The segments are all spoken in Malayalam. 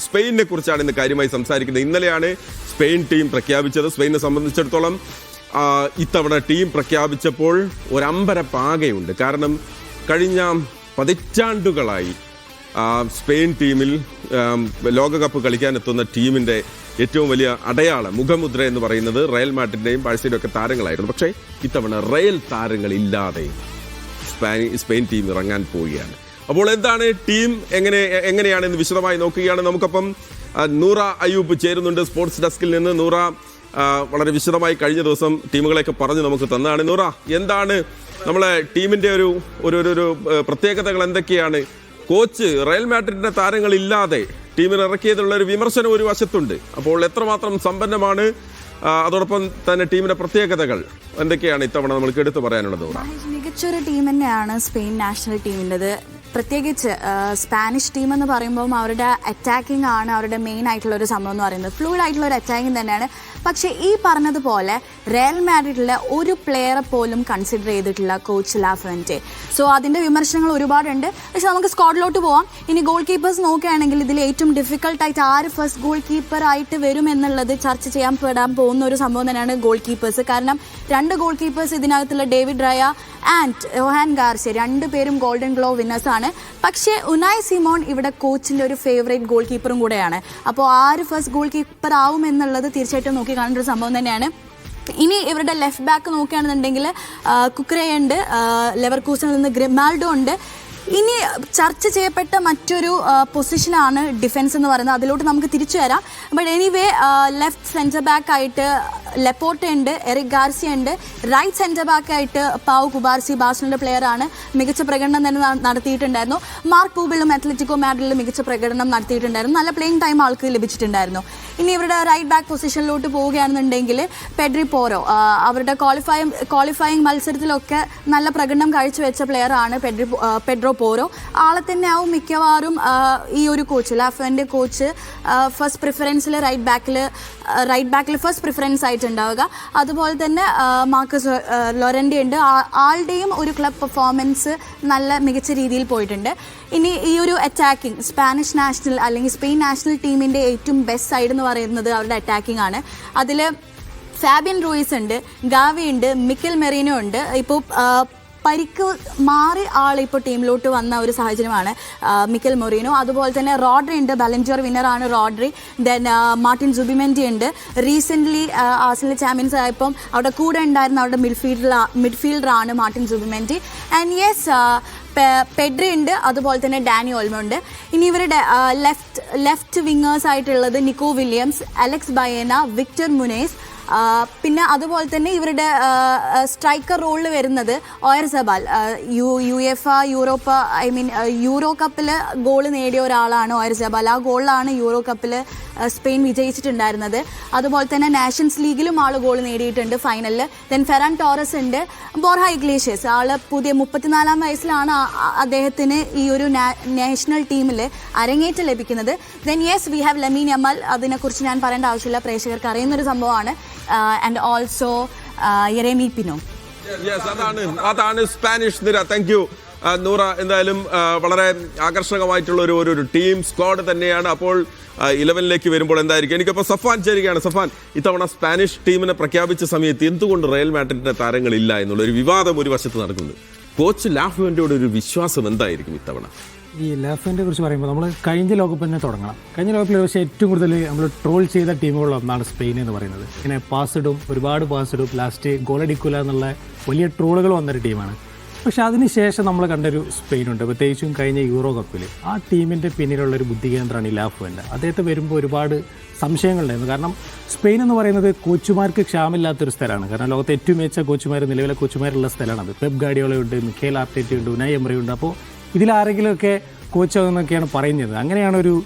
സ്പെയിനിനെ കുറിച്ചാണ് ഇന്ന് കാര്യമായി സംസാരിക്കുന്നത്. ഇന്നലെയാണ് സ്പെയിൻ ടീം പ്രഖ്യാപിച്ചത്. സ്പെയിനെ സംബന്ധിച്ചിടത്തോളം ഇത്തവണ ടീം പ്രഖ്യാപിച്ചപ്പോൾ ഒരമ്പരപ്പാകെയുണ്ട്. കാരണം കഴിഞ്ഞ പതിറ്റാണ്ടുകളായി സ്പെയിൻ ടീമിൽ ലോകകപ്പ് കളിക്കാനെത്തുന്ന ടീമിൻ്റെ ഏറ്റവും വലിയ അടയാളം മുഖമുദ്ര എന്ന് പറയുന്നത് റയൽ മാഡ്രിഡിൻ്റെയും ബാഴ്സയുടെയും ഒക്കെ താരങ്ങളായിരുന്നു. പക്ഷേ ഇത്തവണ റയൽ താരങ്ങളില്ലാതെ സ്പെയിൻ ടീം ഇറങ്ങാൻ പോവുകയാണ്. അപ്പോൾ എന്താണ് ടീം എങ്ങനെയാണെന്ന് വിശദമായി നോക്കുകയാണ്. നമുക്കപ്പം നൂറ അയ്യൂബ് ചേരുന്നുണ്ട് സ്പോർട്സ് ഡെസ്കിൽ നിന്ന്. നൂറ വളരെ വിശദമായി കഴിഞ്ഞ ദിവസം ടീമുകളെയൊക്കെ പറഞ്ഞ് നമുക്ക് തന്നതാണ്. നൂറ, എന്താണ് നമ്മളെ ടീമിൻ്റെ ഒരു പ്രത്യേകതകൾ എന്തൊക്കെയാണ്? കോച്ച് റയൽ മാഡ്രിഡിന്റെ താരങ്ങളില്ലാതെ ടീമിനെ ഇറക്കിയതിലുള്ള ഒരു വിമർശനം ഒരു വശത്തുണ്ട്. അപ്പോൾ എത്രമാത്രം സമ്പന്നമാണ്, അതോടൊപ്പം തന്നെ ടീമിന്റെ പ്രത്യേകതകൾ എന്തൊക്കെയാണ് ഇത്തവണ നമ്മൾക്ക് എടുത്തു പറയാനുള്ളത്? മികച്ചൊരു ടീം തന്നെയാണ് സ്പെയിൻ നാഷണൽ ടീമിൻ്റെത്. പ്രത്യേകിച്ച് സ്പാനിഷ് ടീം എന്ന് പറയുമ്പോൾ അവരുടെ അറ്റാക്കിംഗ് ആണ് അവരുടെ മെയിൻ ആയിട്ടുള്ള ഒരു സംഭവം എന്ന് പറയുന്നത്. ഫ്ലൂയിഡ് ആയിട്ടുള്ള ഒരു അറ്റാക്കിംഗ് തന്നെയാണ്. പക്ഷേ ഈ പറഞ്ഞതുപോലെ റയൽ മാഡ്രിഡിലെ ഒരു പ്ലെയറെ പോലും കൺസിഡർ ചെയ്തിട്ടില്ല കോച്ച് ലാഫുവെൻറ്റെ. സോ അതിൻ്റെ വിമർശനങ്ങൾ ഒരുപാടുണ്ട്. പക്ഷെ നമുക്ക് സ്ക്വാഡിലോട്ട് പോവാം. ഇനി ഗോൾ കീപ്പേഴ്സ് നോക്കുകയാണെങ്കിൽ ഇതിൽ ഏറ്റവും ഡിഫിക്കൽട്ടായിട്ട് ആര് ഫസ്റ്റ് ഗോൾ കീപ്പർ ആയിട്ട് വരും എന്നുള്ളത് ചർച്ച ചെയ്യാൻ പോകുന്ന ഒരു സംഭവം തന്നെയാണ് ഗോൾ കീപ്പേഴ്സ്. കാരണം 2 ഗോൾ കീപ്പേഴ്സ് ഇതിനകത്തുള്ള David Raya and Joan Garcia 2 പേരും ഗോൾഡൻ ഗ്ലോവ് വിന്നേഴ്സ് ആണ്. പക്ഷേ ഉനായ് സിമോൺ ഇവിടെ കോച്ചിൻ്റെ ഒരു ഫേവറേറ്റ് ഗോൾ കീപ്പറും കൂടെയാണ്. അപ്പോൾ ആര് ഫസ്റ്റ് ഗോൾ കീപ്പർ ആവും എന്നുള്ളത് തീർച്ചയായിട്ടും നോക്കി കാണേണ്ട ഒരു സംഭവം തന്നെയാണ്. ഇനി ഇവരുടെ ലെഫ്റ്റ് ബാക്ക് നോക്കുകയാണെന്നുണ്ടെങ്കിൽ കുക്രയുണ്ട്, ലെവർകൂസനിൽ നിന്ന് ഗ്രിമാൽഡോ ഉണ്ട്. ഇനി ചർച്ച ചെയ്യപ്പെട്ട മറ്റൊരു പൊസിഷനാണ് ഡിഫൻസ് എന്ന് പറയുന്നത്. അതിലോട്ട് നമുക്ക് തിരിച്ചു വരാം. But anyway left centre back ആയിട്ട് ലെപ്പോർട്ട ഉണ്ട്, എറിക് ഗാർസിയ ഉണ്ട്. റൈറ്റ് സെൻറ്റർ ബാക്ക് ആയിട്ട് പാവു കുബാർസി ബാഴ്സലോണയുടെ പ്ലെയറാണ്, മികച്ച പ്രകടനം തന്നെ നടത്തിയിട്ടുണ്ടായിരുന്നു. മാർക്ക് പൂബിളും അത്ലറ്റിക്കോ മാഡ്രിഡിലും മികച്ച പ്രകടനം നടത്തിയിട്ടുണ്ടായിരുന്നു. നല്ല പ്ലേയിങ് ടൈം ആൾക്ക് ലഭിച്ചിട്ടുണ്ടായിരുന്നു. ഇനി ഇവരുടെ റൈറ്റ് ബാക്ക് പൊസിഷനിലോട്ട് പോവുകയാണെന്നുണ്ടെങ്കിൽ പെഡ്രി പോറോ, അവരുടെ ക്വാളിഫയിങ് മത്സരത്തിലൊക്കെ നല്ല പ്രകടനം കാഴ്ചവെച്ച പ്ലെയറാണ് പെഡ്രോ പോറോ. ആളെ തന്നെ ആവും മിക്കവാറും ഈ ഒരു കോച്ച് ലാഫുവെൻറ്റെ കോച്ച് ഫസ്റ്റ് പ്രിഫറൻസിൽ റൈറ്റ് ബാക്കിൽ ഫസ്റ്റ് പ്രിഫറൻസ് ആയിട്ടുണ്ടാവുക. അതുപോലെ തന്നെ മാർക്കസ് ലൊറൻഡി ഉണ്ട്. ആളുടെയും ഒരു ക്ലബ് പെർഫോമൻസ് നല്ല മികച്ച രീതിയിൽ പോയിട്ടുണ്ട്. ഇനി ഈ ഒരു അറ്റാക്കിംഗ് സ്പാനിഷ് നാഷണൽ അല്ലെങ്കിൽ സ്പെയിൻ നാഷണൽ ടീമിൻ്റെ ഏറ്റവും ബെസ്റ്റ് സൈഡ് എന്ന് പറയുന്നത് അവരുടെ അറ്റാക്കിംഗ് ആണ്. അതിൽ ഫാബിയൻ റൂയിസ് ഉണ്ട്, ഗാവി ഉണ്ട്, മിക്കൽ മെറീനോ ഉണ്ട്. ഇപ്പോൾ പരിക്ക് മാറി ആളിപ്പോൾ ടീമിലോട്ട് വന്ന ഒരു സാഹചര്യമാണ് മിക്കൽ മൊറീനോ. അതുപോലെ തന്നെ റോഡ്രി ഉണ്ട്, ബാലൻഡിയർ വിന്നറാണ് റോഡ്രി. ദെൻ മാർട്ടിൻ ഉണ്ട്. റീസെൻ്റ്ലി ആർസണൽ ചാമ്പ്യൻസ് ആയപ്പം അവിടെ കൂടെ ഉണ്ടായിരുന്ന അവരുടെ മിഡ്ഫീൽഡറാണ് മാർട്ടിൻ സുബിമെൻറ്റി. ആൻഡ് യെസ് പെഡ്രി ഉണ്ട്, അതുപോലെ തന്നെ ഡാനി ഓൾമോ ഉണ്ട്. ഇനി ഇവരുടെ ലെഫ്റ്റ് വിങ്ങേഴ്സ് ആയിട്ടുള്ളത് നിക്കോ വില്യംസ്, അലക്സ് ബയേന, വിക്ടർ മുനേസ്. പിന്നെ അതുപോലെ തന്നെ ഇവരുടെ സ്ട്രൈക്കർ റോളിൽ വരുന്നത് ഓയർ സബാൽ. യൂറോ കപ്പിൽ ഗോൾ നേടിയ ഒരാളാണ് ഓയർ സബാൽ. ആ ഗോളിലാണ് യൂറോ കപ്പിൽ സ്പെയിൻ വിജയിച്ചിട്ടുണ്ടായിരുന്നത്. അതുപോലെ തന്നെ നാഷൻസ് ലീഗിലും ആൾ ഗോൾ നേടിയിട്ടുണ്ട് ഫൈനലിൽ. ദെൻ ഫെറാൻ ടോറസ് ഉണ്ട്, ബോർഹ ഇഗ്ലേഷ്യസ് ആൾ പുതിയ 34-ാം വയസ്സിലാണ് അദ്ദേഹത്തിന് ഈ ഒരു നാഷണൽ ടീമിൽ അരങ്ങേറ്റം ലഭിക്കുന്നത്. Then yes we have Lamine Yamal. അതിനെക്കുറിച്ച് ഞാൻ പറയേണ്ട ആവശ്യമില്ല, പ്രേക്ഷകർക്ക് അറിയുന്നൊരു സംഭവമാണ്. And also Yeremy Pino. അതാണ് സ്പാനിഷ് നിര. Thank you Noora. എന്തായാലും വളരെ ആകർഷകമായിട്ടുള്ള ഒരു ടീം സ്ക്വാഡ് തന്നെയാണ്. അപ്പോൾ 11ലേക്ക് വരുമ്പോൾ എന്തായിരിക്കും? എനിക്കപ്പോൾ സഫാൻ ചേരുകയാണ്. സഫാൻ, ഇത്തവണ സ്പാനിഷ് ടീമിനെ പ്രഖ്യാപിച്ച സമയത്ത് എന്തുകൊണ്ട് റയൽ മാഡ്രിഡിന്റെ താരങ്ങളില്ല എന്നുള്ളൊരു വിവാദം ഒരു വശത്ത് നടക്കുന്നത്. കോച്ച് ലാഫുവെൻറ്റെയോട് ഒരു വിശ്വാസം എന്തായിരിക്കും ഇത്തവണ? ഈ ലാഫുവെൻറ്റെ കുറിച്ച് പറയുമ്പോൾ നമ്മൾ കഴിഞ്ഞ ലോകകപ്പ് തന്നെ തുടങ്ങണം. കഴിഞ്ഞ ലോകകപ്പിൽ പക്ഷേ ഏറ്റവും കൂടുതൽ നമ്മൾ ട്രോൾ ചെയ്ത ടീമുകളിലൊന്നാണ് സ്പെയിൻ എന്ന് പറയുന്നത്. ഇങ്ങനെ ഒരുപാട് പാസ് ഇടും, ലാസ്റ്റ് ഗോളടിക്കില്ല എന്നുള്ള വലിയ ട്രോളുകൾ വന്നൊരു ടീമാണ്. പക്ഷെ അതിനുശേഷം നമ്മൾ കണ്ടൊരു സ്പെയിനുണ്ട്, പ്രത്യേകിച്ചും കഴിഞ്ഞ യൂറോ കപ്പിൽ. ആ ടീമിൻ്റെ പിന്നിലുള്ളൊരു ബുദ്ധി കേന്ദ്രമാണ് ഈ ലാഫുവെൻറ്റെ. അദ്ദേഹത്തെ വരുമ്പോൾ ഒരുപാട് സംശയങ്ങളുണ്ടായിരുന്നു. കാരണം സ്പെയിൻ എന്ന് പറയുന്നത് കോച്ചുമാർക്ക് ക്ഷാമില്ലാത്തൊരു സ്ഥലമാണ്. കാരണം ലോകത്തെ ഏറ്റവും മികച്ച കോച്ചുമാർ, നിലവിലെ കോച്ചുമാരുള്ള സ്ഥലമാണത്. പെപ് ഗാർഡിയോളയുണ്ട്, മിഖേൽ ആർട്ടേറ്റയുണ്ട്, ഉനായ് എമറി ഉണ്ട്. അപ്പോൾ ഇതിലാരെങ്കിലുമൊക്കെ കോച്ചാകുന്നൊക്കെയാണ് പറയുന്നത്. അങ്ങനെയാണ്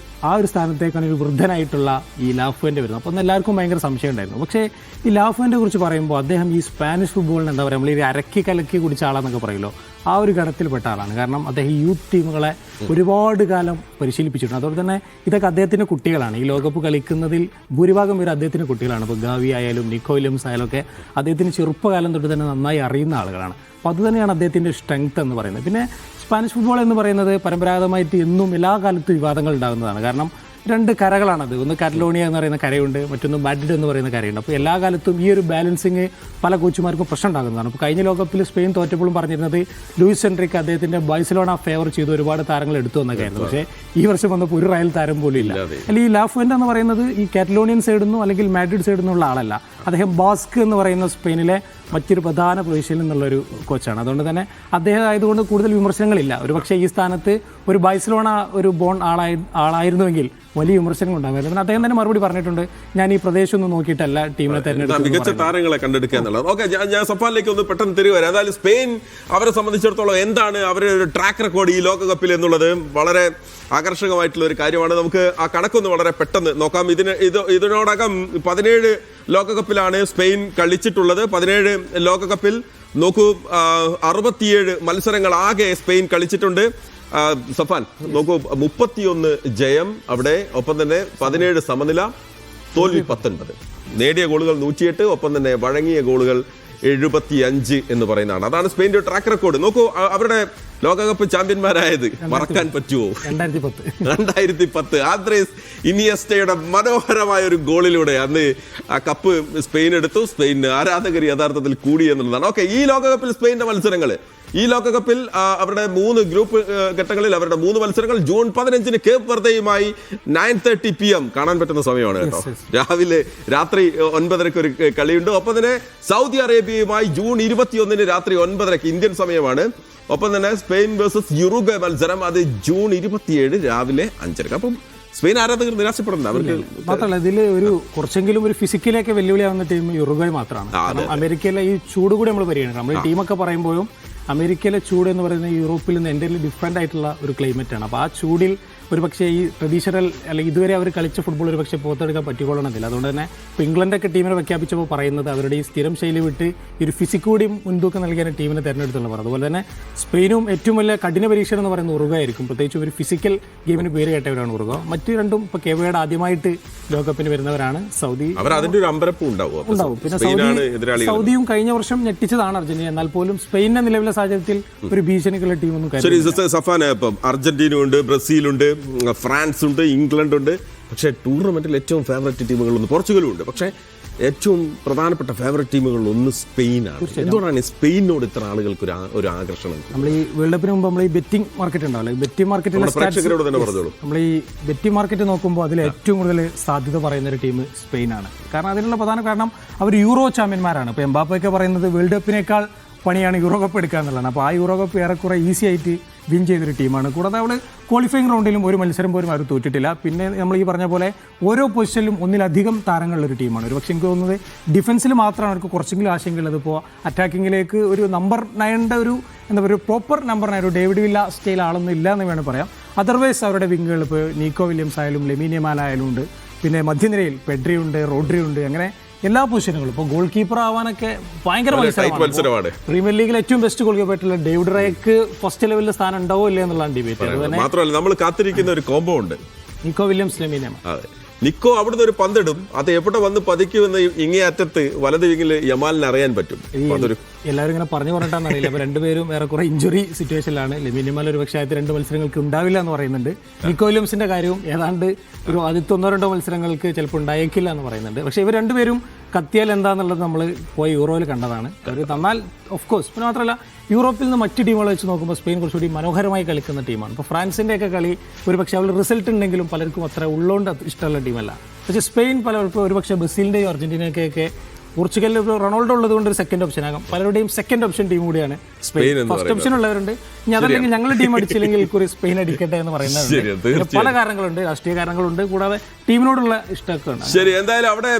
ആ ഒരു സ്ഥാനത്തേക്കാണ് ഒരു വൃദ്ധനായിട്ടുള്ള ഈ ലാഫുവെൻറ്റെ വരുന്നത്. അപ്പോൾ എല്ലാവർക്കും ഭയങ്കര സംശയം ഉണ്ടായിരുന്നു. പക്ഷേ ഈ ലാഫുവെൻറ്റെ കുറിച്ച് പറയുമ്പോൾ അദ്ദേഹം ഈ സ്പാനിഷ് ഫുട്ബോളിന് എന്താ പറയുക, നമ്മൾ ഈ അരക്കി കലക്കി കുടിച്ച ആളാന്നൊക്കെ പറയുമല്ലോ, ആ ഒരു ഗണത്തിൽപ്പെട്ട ആളാണ്. കാരണം അദ്ദേഹം യൂത്ത് ടീമുകളെ ഒരുപാട് കാലം പരിശീലിപ്പിച്ചിട്ടുണ്ട്. അതുപോലെ തന്നെ ഇതൊക്കെ അദ്ദേഹത്തിൻ്റെ കുട്ടികളാണ്. ഈ ലോകകപ്പ് കളിക്കുന്നതിൽ ഭൂരിഭാഗം പേര് അദ്ദേഹത്തിൻ്റെ കുട്ടികളാണ്. ഇപ്പോൾ ഗാവി ആയാലും നിക്കോ വില്യംസ് ആയാലും ഒക്കെ അദ്ദേഹത്തിന് ചെറുപ്പകാലം തൊട്ട് തന്നെ നന്നായി അറിയുന്ന ആളുകളാണ്. അപ്പോൾ അതുതന്നെയാണ് അദ്ദേഹത്തിൻ്റെ സ്ട്രെങ്ത് എന്ന് പറയുന്നത്. പിന്നെ സ്പാനിഷ് ഫുട്ബോൾ എന്ന് പറയുന്നത് പരമ്പരാഗതമായിട്ട് എന്നും എല്ലാ കാലത്തും വിവാദങ്ങൾ ഉണ്ടാകുന്നതാണ്. കാരണം രണ്ട് കരകളാണത്. ഒന്ന് കാറ്റലോണിയ എന്ന് പറയുന്ന കരയുണ്ട്, മറ്റൊന്ന് മാഡ്രിഡ് എന്ന് പറയുന്ന കരയുണ്ട്. അപ്പോൾ എല്ലാ കാലത്തും ഈ ഒരു ബാലൻസിങ് പല കോച്ചുമാർക്കും പ്രശ്നം ഉണ്ടാകുന്നതാണ്. അപ്പോൾ കഴിഞ്ഞ ലോകകപ്പിൽ സ്പെയിൻ തോറ്റപ്പോഴും പറഞ്ഞിരുന്നത് ലൂയിസ് എൻറിക്ക് അദ്ദേഹത്തിന്റെ ബാഴ്സലോണ ഫേവർ ചെയ്ത് ഒരുപാട് താരങ്ങൾ എടുത്തു എന്നൊക്കെയായിരുന്നു. പക്ഷേ ഈ വർഷം വന്നപ്പോൾ ഒരു റയൽ താരം പോലും ഇല്ല. അല്ലെങ്കിൽ ഈ ലാഫുവെന്റ് എന്ന് പറയുന്നത് ഈ കാറ്റലോണിയൻ സൈഡിൽ നിന്നും അല്ലെങ്കിൽ മാഡ്രിഡ് സൈഡിൽ നിന്നുള്ള ആളല്ല. അദ്ദേഹം ബാസ്ക് എന്ന് പറയുന്ന സ്പെയിനിലെ മറ്റൊരു പ്രധാന പ്രവിശ്യയിൽ നിന്നുള്ളൊരു കോച്ചാണ്. അതുകൊണ്ട് തന്നെ അദ്ദേഹം ആയതുകൊണ്ട് കൂടുതൽ വിമർശനങ്ങളില്ല. ഒരു പക്ഷേ ഈ സ്ഥാനത്ത് ഒരു ബാഴ്സലോണ ഒരു ബോൺ ആളായിരുന്നുവെങ്കിൽ വലിയ വിമർശനങ്ങൾ ഉണ്ടാകുമായിരുന്നു. അദ്ദേഹം തന്നെ മറുപടി പറഞ്ഞിട്ടുണ്ട്, ഞാൻ ഈ പ്രദേശം ഒന്നും നോക്കിയിട്ടല്ല ടീമിനെ തെരഞ്ഞെടുത്തത്, മികച്ച താരങ്ങളെ കണ്ടെടുക്കുക എന്നുള്ളത്. ഓക്കെ, ഞാൻ സഫാനിലേക്ക് ഒന്ന് പെട്ടെന്ന് തിരികെ വരാം. അതായത് സ്പെയിൻ അവരെ സംബന്ധിച്ചിടത്തോളം എന്താണ് അവരുടെ ഒരു ട്രാക്ക് റെക്കോർഡ് ഈ ലോകകപ്പിൽ എന്നുള്ളത് വളരെ ആകർഷകമായിട്ടുള്ള ഒരു കാര്യമാണ്. നമുക്ക് ആ കണക്കൊന്ന് വളരെ പെട്ടെന്ന് നോക്കാം. ഇതിനോടകം 17 ലോകകപ്പിലാണ് സ്പെയിൻ കളിച്ചിട്ടുള്ളത്. 17 ലോകകപ്പിൽ നോക്കൂ, 67 മത്സരങ്ങൾ ആകെ സ്പെയിൻ കളിച്ചിട്ടുണ്ട്. സഫാൻ നോക്കൂ, 31 ജയം അവിടെ, ഒപ്പം തന്നെ 17 സമനില, തോൽവി 19, നേടിയ ഗോളുകൾ 108, ഒപ്പം തന്നെ വഴങ്ങിയ ഗോളുകൾ 75 എന്ന് പറയുന്നതാണ്. അതാണ് സ്പെയിൻ്റെ ട്രാക്ക് റെക്കോർഡ്. നോക്കൂ, അവരുടെ ലോകകപ്പ് ചാമ്പ്യന്മാരായത് മറക്കാൻ പറ്റുമോ? 2010 ആന്ദ്രേസ് ഇനിയസ്റ്റയുടെ മനോഹരമായ ഒരു ഗോളിലൂടെ അന്ന് ആ കപ്പ് സ്പെയിൻ എടുത്തു. സ്പെയിൻ ആരാധകർ യഥാർത്ഥത്തിൽ കൂടി എന്നുള്ളതാണ്. ഓക്കെ, ഈ ലോകകപ്പിൽ സ്പെയിൻ്റെ മത്സരങ്ങൾ, ഈ ലോകകപ്പിൽ അവരുടെ 3 ഗ്രൂപ്പ് ഘട്ടങ്ങളിൽ അവരുടെ 3 മത്സരങ്ങൾ ജൂൺ 15 കേപ്പ് വെർദെയുമായി 9:30 PM കാണാൻ പറ്റുന്ന സമയമാണ് കേട്ടോ. രാത്രി 9:30 ഒരു കളിയുണ്ട്. ഒപ്പം തന്നെ സൗദി അറേബ്യയുമായി ജൂൺ 21 രാത്രി 9:30 ഇന്ത്യൻ സമയമാണ്. ഒപ്പം തന്നെ സ്പെയിൻ വേഴ്സസ് യുറുഗ്വേ മത്സരം അത് ജൂൺ 27 രാവിലെ 5:30. അപ്പം സ്പെയിൻ ആരാധകർ നിരാശപ്പെടുന്നത് അവർക്ക് മാത്രമല്ല, ഇതിൽ ഒരു കുറച്ചെങ്കിലും ഒരു ഫിസിക്കലൊക്കെ വെല്ലുവിളിയാവുന്ന ടീം യുറുഗ്വേ മാത്രമാണ്. അമേരിക്കയിലെ ഈ ചൂട് കൂടി നമ്മൾ പരിഗണിക്കണം. നമ്മൾ ഈ ടീമൊക്കെ പറയുമ്പോഴും അമേരിക്കയിലെ ചൂട് എന്ന് പറയുന്നത് യൂറോപ്പിൽ നിന്ന് എൻ്റെ ഡിഫറെൻ്റ് ആയിട്ടുള്ള ഒരു ക്ലൈമറ്റാണ്. അപ്പോൾ ആ ചൂടിൽ ഒരു പക്ഷേ ഈ ട്രഡീഷണൽ അല്ലെങ്കിൽ ഇതുവരെ അവർ കളിച്ച ഫുട്ബോൾ ഒരു പക്ഷേ പുറത്തെടുക്കാൻ പറ്റിക്കൊള്ളണമെന്നില്ല. അതുകൊണ്ട് തന്നെ ഇപ്പോൾ ഇംഗ്ലണ്ടൊക്കെ ടീമിനെ പ്രഖ്യാപിച്ചപ്പോൾ പറയുന്നത് അവരുടെ ഈ സ്ഥിരം ശൈലി വിട്ട് ഈ ഒരു ഫിസിക് കൂടി മുൻതൂക്കം നൽകിയാണ് ടീമിനെ തിരഞ്ഞെടുത്തുള്ള പറയുന്നത്. അതുപോലെ തന്നെ സ്പെയിനും ഏറ്റവും വലിയ കഠിന പരീക്ഷണം എന്ന് പറയുന്നത് ഉറുഗ്വേ ആയിരിക്കും. പ്രത്യേകിച്ച് ഒരു ഫിസിക്കൽ ഗെയിമിന് പേര് കേട്ടവരാണ് ഉറുഗ്വേ. മറ്റു രണ്ടും ഇപ്പോൾ കേവയുടെ ആദ്യമായിട്ട് ലോകകപ്പിന് വരുന്നവരാണ്. സൗദി ഉണ്ടാവും. പിന്നെ സൗദിയും കഴിഞ്ഞ വർഷം ഞെട്ടിച്ചതാണ് അർജന്റീന. എന്നാൽ പോലും സ്പെയിനിന്റെ നിലവിലെ സാഹചര്യത്തിൽ ഒരു ഭീഷണിക്കുള്ള ടീമൊന്നും അർജന്റീന ഉണ്ട്, ബ്രസീലുണ്ട്, ഫ്രാൻസ് ഉണ്ട്, ഇംഗ്ലണ്ട് ഉണ്ട്. പക്ഷേ ടൂർണമെന്റിൽ ഏറ്റവും ഫേവറേറ്റ് ടീമുകളൊന്ന് പോർച്ചുഗലും ഉണ്ട്. പക്ഷേ ഏറ്റവും പ്രധാനപ്പെട്ട ഫേവറേറ്റ് ടീമുകളിലൊന്ന് സ്പെയിനാണ്. എന്തുകൊണ്ടാണ് സ്പെയിനോട് ഇത്ര ആളുകൾക്ക് ഒരു ആകർഷണം? നമ്മൾ ഈ വേൾഡ് കപ്പിന് മുമ്പ് നമ്മൾ ഈ ബെറ്റിംഗ് മാർക്കറ്റ് ഉണ്ടാവില്ല, ബെറ്റിംഗ് മാർക്കറ്റിലെ പ്രേക്ഷകരോട് തന്നെ പറഞ്ഞോളൂ. നമ്മൾ ഈ ബെറ്റിംഗ് മാർക്കറ്റ് നോക്കുമ്പോൾ അതിൽ ഏറ്റവും കൂടുതൽ സാധ്യത പറയുന്ന ഒരു ടീം സ്പെയിനാണ്. കാരണം അതിനുള്ള പ്രധാന കാരണം അവർ യൂറോ ചാമ്പ്യന്മാരാണ്. ഇപ്പോൾ എംബാപ്പയൊക്കെ പറയുന്നത് വേൾഡ് കപ്പിനേക്കാൾ പണിയാണ് യൂറോ കപ്പ് എടുക്കുക എന്നുള്ളതാണ്. അപ്പോൾ ആ യൂറോ കപ്പ് ഏറെക്കുറെ ഈസി ആയിട്ട് വിൻ ചെയ്തൊരു ടീമാണ്. കൂടാതെ അവൾ ക്വാളിഫയിങ് റൗണ്ടിലും ഒരു മത്സരം പോലും അവർ തോറ്റിട്ടില്ല. പിന്നെ നമ്മൾ ഈ പറഞ്ഞ പോലെ ഓരോ പൊസിഷനിലും ഒന്നിലധികം താരങ്ങളുള്ളൊരു ടീമാണ്. ഒരു പക്ഷേ എനിക്ക് തോന്നുന്നത് ഡിഫൻസിൽ മാത്രമാണ് അവർക്ക് കുറച്ചെങ്കിലും ആശങ്കയുള്ളത്. ഇപ്പോൾ അറ്റാക്കിങ്ങിലേക്ക് ഒരു നമ്പർ 9 ഒരു എന്താ പറയുക, പ്രോപ്പർ നമ്പർ 9 ഒരു ഡേവിഡ് വില്ല സ്റ്റൈൽ ആളൊന്നും ഇല്ല എന്ന് വേണം പറയാം. അതർവൈസ് അവരുടെ വിങ്ങുകൾ ഇപ്പോൾ നീക്കോ വില്യംസ് ആയാലും ലെമീൻ യമാൽ ആയാലും ഉണ്ട്. പിന്നെ മധ്യനിരയിൽ പെഡ്രി ഉണ്ട്, റോഡ്രി ഉണ്ട്. അങ്ങനെ എല്ലാ പൊസിഷനുകളും ഇപ്പോൾ ഗോൾ കീപ്പർ ആവാനൊക്കെ ഭയങ്കര മത്സരമാണ്. പ്രീമിയർ ലീഗിൽ ഏറ്റവും ബെസ്റ്റ് ഗോൾ കീപ്പർ ആയിട്ടുള്ള ഡേവിഡ് റയക്ക് ഫസ്റ്റ് ലെവലിൽ സ്ഥാനം ഉണ്ടാവോ ഇല്ല എന്നുള്ളതാണ് ഡിബേറ്റ്. മാത്രമല്ല നമ്മൾ കാത്തിരിക്കുന്ന ഒരു കോംബോ ഉണ്ട്, നിക്കോ വില്യംസ് ലെമീൻ യമാൽ. നിക്കോ അവിടുന്ന് ഒരു പന്തിടും, അത് എവിടെ വന്ന് പതിക്കുമെന്ന് ഇങ്ങേ അറ്റത്ത് വലത് വിങ്ങിൽ യമാലിന് അറിയാൻ പറ്റും. എല്ലാവരും ഇങ്ങനെ പറഞ്ഞിട്ടാണെന്ന് അറിയില്ല. അപ്പോൾ രണ്ടുപേരും ഏറെക്കുറെ ഇഞ്ചുറി സിറ്റുവേഷനിലാണ്. ലെമീൻ യമാൽ ഒരു പക്ഷേ ആദ്യത്തെ 2 മത്സരങ്ങൾക്ക് ഉണ്ടാവില്ല എന്ന് പറയുന്നുണ്ട്. നിക്കോ വില്യംസിന്റെ കാര്യവും ഏതാണ്ട് ഒരു ആദ്യത്തെ 1-2 മത്സരങ്ങൾക്ക് ചിലപ്പോൾ ഉണ്ടായേക്കില്ല എന്ന് പറയുന്നുണ്ട്. പക്ഷേ ഇവർ രണ്ടുപേരും കത്തിയാൽ എന്താണെന്നുള്ളത് നമ്മൾ പോയി യൂറോയിൽ കണ്ടതാണ്. അവർ തന്നാൽ ഓഫ് കോഴ്സ്. പിന്നെ മാത്രമല്ല, യൂറോപ്പിൽ നിന്ന് മറ്റ് ടീമുകൾ വെച്ച് നോക്കുമ്പോൾ സ്പെയിൻ കുറച്ചുകൂടി മനോഹരമായി കളിക്കുന്ന ടീമാണ്. ഇപ്പോൾ ഫ്രാൻസിൻ്റെയൊക്കെ കളി ഒരു പക്ഷേ അവർ റിസൾട്ട് ഉണ്ടെങ്കിലും പലർക്കും അത്ര ഉള്ളോണ്ട് ഇഷ്ടമുള്ള ടീമല്ല. പക്ഷേ സ്പെയിൻ പലർക്കും ഒരു പക്ഷേ ബ്രസീലിൻ്റെയും അർജന്റീനയൊക്കെ പോർച്ചുഗലിൽ റൊണാൾഡോ ഉള്ളത് കൊണ്ട് ഒരു സെക്കൻഡ് ഓപ്ഷൻ ആകാം. പലരുടെയും സെക്കൻഡ് ഓപ്ഷൻ ടീം കൂടിയാണ് സ്പെയിൻ. ഫസ്റ്റ് ഓപ്ഷൻ ഉള്ളവരുണ്ട്, ഇനി അതല്ലെങ്കിൽ ഞങ്ങളുടെ ടീം അടിച്ചില്ലെങ്കിൽ കുറി സ്പെയിൻ അടിക്കട്ടെ എന്ന് പറയുന്നത്. പല കാരണങ്ങളുണ്ട്, രാഷ്ട്രീയ കാരണങ്ങളുണ്ട്, കൂടാതെ ടീമിനോടുള്ള ഇഷ്ടമൊക്കെ ഉണ്ട്. ശരി, എന്തായാലും അവിടെ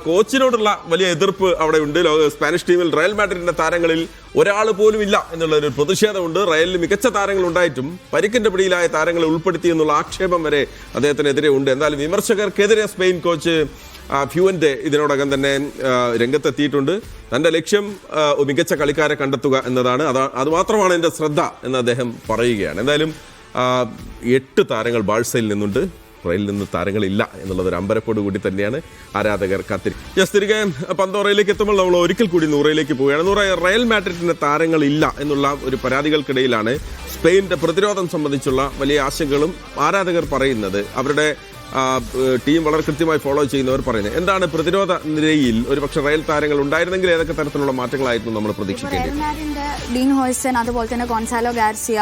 കോച്ചിനോടുള്ള വലിയ എതിർപ്പ് അവിടെ ഉണ്ട്. സ്പാനിഷ് ടീമിൽ റയൽ മാഡ്രിഡിന്റെ താരങ്ങളിൽ ഒരാൾ പോലും ഇല്ല എന്നുള്ള ഒരു പ്രതിഷേധമുണ്ട്. റയലിൽ മികച്ച താരങ്ങൾ ഉണ്ടായിട്ടും പരിക്കിന്റെ പിടിയിലായ താരങ്ങളെ ഉൾപ്പെടുത്തി എന്നുള്ള ആക്ഷേപം വരെ അദ്ദേഹത്തിനെതിരെ ഉണ്ട്. എന്തായാലും വിമർശകർക്കെതിരെ സ്പെയിൻ കോച്ച് ഫ്യൂവന്റെ ഇതിനോടകം തന്നെ രംഗത്തെത്തിയിട്ടുണ്ട്. തൻ്റെ ലക്ഷ്യം മികച്ച കളിക്കാരെ കണ്ടെത്തുക എന്നതാണ്. അത് മാത്രമാണ് എൻ്റെ ശ്രദ്ധ എന്ന് അദ്ദേഹം പറയുകയാണ്. എന്തായാലും 8 താരങ്ങൾ ബാഴ്സയിൽ നിന്നുണ്ട്, റയലിൽ നിന്ന് താരങ്ങളില്ല എന്നുള്ളത് ഒരു അമ്പരപ്പോട് കൂടി തന്നെയാണ് ആരാധകർ കാത്തിരിക്കുന്നത്. തിരികെ പന്തോറയിലേക്ക് എത്തുമ്പോൾ നമ്മൾ ഒരിക്കൽ കൂടി നൂറയിലേക്ക് പോവുകയാണ്. റയൽ മാഡ്രിഡിന് താരങ്ങളില്ല എന്നുള്ള ഒരു പരാതികൾക്കിടയിലാണ് സ്പെയിൻ്റെ പ്രതിരോധം സംബന്ധിച്ചുള്ള വലിയ ആശങ്കകളും ആരാധകർ പറയുന്നത്. അവരുടെ ടീം വളരെ കൃത്യമായി ഫോളോ ചെയ്യുന്നവർ പറയുന്നത്. എന്താണ് പ്രതിരോധ നിരയിൽ ഒരുപക്ഷെ റയൽ താരങ്ങൾ ഉണ്ടായിരുന്നെങ്കിൽ ഏതൊക്കെ തരത്തിലുള്ള മാറ്റങ്ങളായിരുന്നു നമ്മൾ പ്രതീക്ഷിക്കേണ്ടത്? റയൽ മാഡ്രിഡിന്റെ ഡീൻ ഹോയ്സൺ, അതുപോലെ തന്നെ Gonzalo Garcia,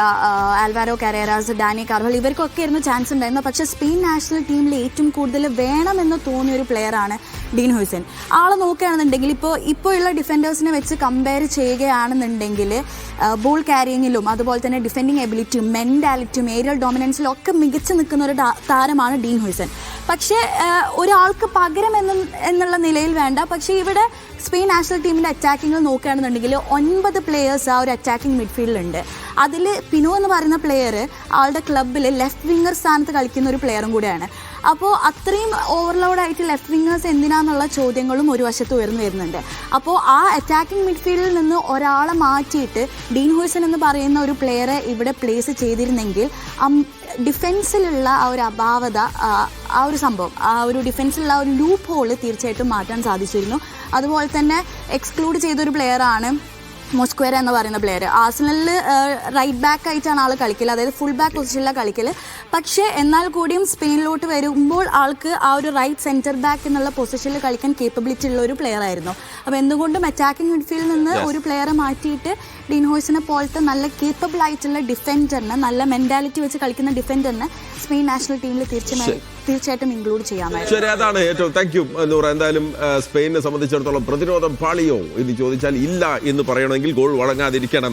Alvaro Carreras, Dani Carvajal ഇവർക്കൊക്കെ ആയിരുന്നു ചാൻസ് ഉണ്ടായിരുന്നത്. പക്ഷേ സ്പെയിൻ നാഷണൽ ടീമിൽ ഏറ്റവും കൂടുതൽ വേണമെന്ന് തോന്നിയ ഒരു പ്ലെയറാണ് ഡീൻ ഹോയ്സൺ. ആളെ നോക്കുകയാണെന്നുണ്ടെങ്കിൽ ഇപ്പോൾ ഉള്ള ഡിഫൻഡേഴ്സിനെ വെച്ച് കമ്പയർ ചെയ്യുകയാണെന്നുണ്ടെങ്കിൽ ബോൾ ക്യാരിയിങ്ങിലും അതുപോലെ തന്നെ ഡിഫെൻഡിങ് എബിലിറ്റിയും മെന്റാലിറ്റിയും ഏരിയൽ ഡോമിനൻസിലും ഒക്കെ മികച്ചു നിൽക്കുന്ന ഒരു താരമാണ് ഡീൻ ഹോയ്സൺ. പക്ഷേ ഒരാൾക്ക് പകരം എന്നുള്ള നിലയിൽ വേണ്ട. പക്ഷേ ഇവിടെ സ്പെയിൻ നാഷണൽ ടീമിൻ്റെ അറ്റാക്കിങ്ങിൽ നോക്കുകയാണെന്നുണ്ടെങ്കിൽ 9 പ്ലെയേഴ്സ് ആ ഒരു അറ്റാക്കിംഗ് മിഡ്ഫീൽഡിലുണ്ട്. അതിൽ പിനോ എന്ന് പറയുന്ന പ്ലെയർ ആളുടെ ക്ലബ്ബിൽ ലെഫ്റ്റ് വിങ്ങർ സ്ഥാനത്ത് കളിക്കുന്ന ഒരു പ്ലെയറും കൂടെയാണ്. അപ്പോൾ അത്രയും ഓവർലോഡായിട്ട് ലെഫ്റ്റ് വിങ്ങേഴ്സ് എന്തിനാന്നുള്ള ചോദ്യങ്ങളും ഒരു വശത്ത് ഉയർന്നു വരുന്നുണ്ട്. അപ്പോൾ ആ അറ്റാക്കിംഗ് മിഡ്ഫീൽഡിൽ നിന്ന് ഒരാളെ മാറ്റിയിട്ട് ഡീൻ ഹോയ്സൺ എന്ന് പറയുന്ന ഒരു പ്ലെയറെ ഇവിടെ പ്ലേസ് ചെയ്തിരുന്നെങ്കിൽ ഡിഫെൻസിലുള്ള ആ ഒരു അപാകത, ആ ഒരു സംഭവം, ആ ഒരു ഡിഫെൻസിലുള്ള ആ ഒരു ലൂപ്പ് ഹോൾ തീർച്ചയായിട്ടും മാറ്റാൻ സാധിച്ചിരുന്നു. അതുപോലെ തന്നെ എക്സ്ക്ലൂഡ് ചെയ്തൊരു പ്ലെയറാണ് മോസ്ക്വേര എന്ന് പറയുന്ന പ്ലെയർ. ആഴ്സണലിൽ റൈറ്റ് ബാക്ക് ആയിട്ടാണ് ആൾ കളിക്കൽ, അതായത് ഫുൾ ബാക്ക് പൊസിഷനിലാണ് കളിക്കൽ. പക്ഷേ എന്നാൽ കൂടിയും സ്പെയിനിലോട്ട് വരുമ്പോൾ ആൾക്ക് ആ ഒരു റൈറ്റ് സെൻറ്റർ ബാക്ക് എന്നുള്ള പൊസിഷനിൽ കളിക്കാൻ കേപ്പബിലിറ്റി ഉള്ള ഒരു പ്ലെയർ ആയിരുന്നു. അപ്പോൾ എന്തുകൊണ്ടും അറ്റാക്കിംഗ് മിഡ്ഫീൽഡിൽ നിന്ന് ഒരു പ്ലെയറെ മാറ്റിയിട്ട് ഡീൻ ഹോയ്സനെ പോലത്തെ നല്ല കേപ്പബിൾ ആയിട്ടുള്ള ഡിഫൻഡറിനെ, നല്ല മെൻറ്റാലിറ്റി വെച്ച് കളിക്കുന്ന ഡിഫൻഡറിനെ സ്പെയിൻ നാഷണൽ ടീമിൽ തീർച്ചയായിട്ടും ഇൻക്ലൂഡ് ചെയ്യാമായിരുന്നു. ശരി, അതാണ് ഏറ്റവും. Thank you Noora. എന്തായാലും സ്പെയിനെ സംബന്ധിച്ചിടത്തോളം പ്രതിരോധം പാളിയോ എന്ന് ചോദിച്ചാൽ ഇല്ല എന്ന് പറയണമെങ്കിൽ ഗോൾ വഴങ്ങാതിരിക്കണം.